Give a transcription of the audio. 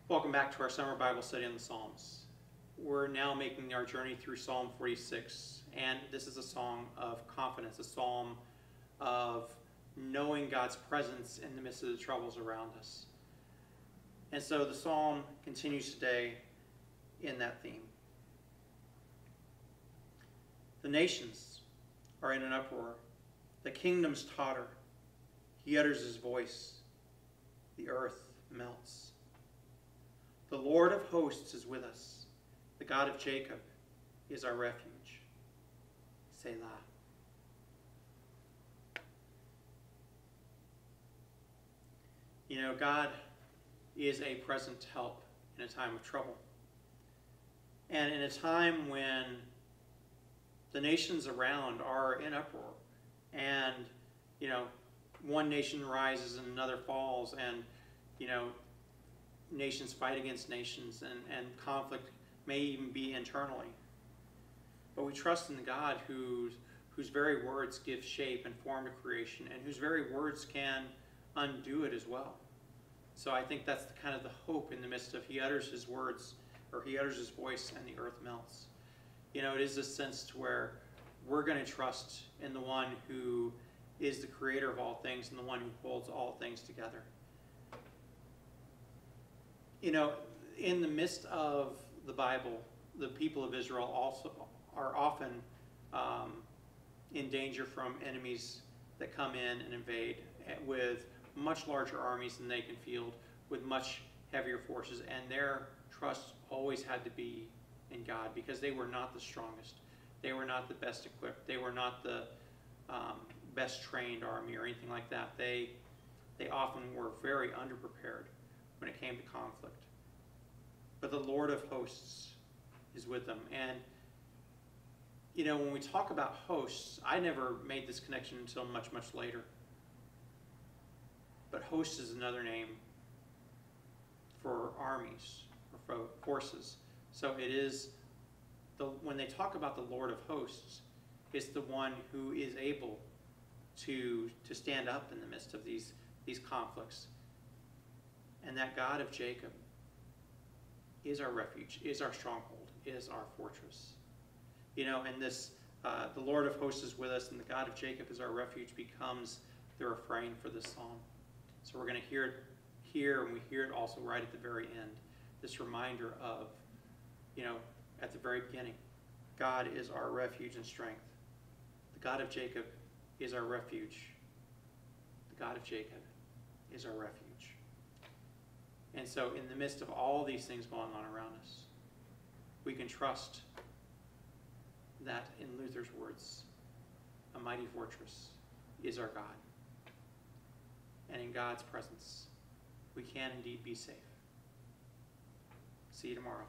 Welcome back to our summer Bible study on the Psalms. We're now making our journey through Psalm 46, and this is a song of confidence, a psalm of knowing God's presence in the midst of the troubles around us. And so the psalm continues today in that theme. The nations are in an uproar. The kingdoms totter. He utters his voice. The earth melts. The Lord of hosts is with us. The God of Jacob is our refuge. Selah. You know, God is a present help in a time of trouble. And in a time when the nations around are in uproar and, one nation rises and another falls, and, nations fight against nations, and conflict may even be internally. But we trust in the God whose very words give shape and form to creation, and whose very words can undo it as well. So I think that's kind of the hope in the midst of he utters his words, or he utters his voice, and the earth melts. It is this sense to where we're going to trust in the one who is the creator of all things and the one who holds all things together. In the midst of the Bible, the people of Israel also are often in danger from enemies that come in and invade with much larger armies than they can field, with much heavier forces, and their trust always had to be in God, because they were not the strongest. They were not the best equipped. They were not the best trained army or anything like that. They often were very underprepared when it came to conflict. But the Lord of hosts is with them. And, when we talk about hosts, I never made this connection until much, much later. But host is another name for armies or for forces. So it is, when they talk about the Lord of hosts, it's the one who is able to stand up in the midst of these conflicts. And that God of Jacob is our refuge, is our stronghold, is our fortress. And this, the Lord of hosts is with us, and the God of Jacob is our refuge, becomes the refrain for this psalm. So we're going to hear it here, and we hear it also right at the very end. This reminder of, at the very beginning, God is our refuge and strength. The God of Jacob is our refuge. The God of Jacob is our refuge. And so in the midst of all these things going on around us, we can trust that, in Luther's words, a mighty fortress is our God. And in God's presence, we can indeed be safe. See you tomorrow.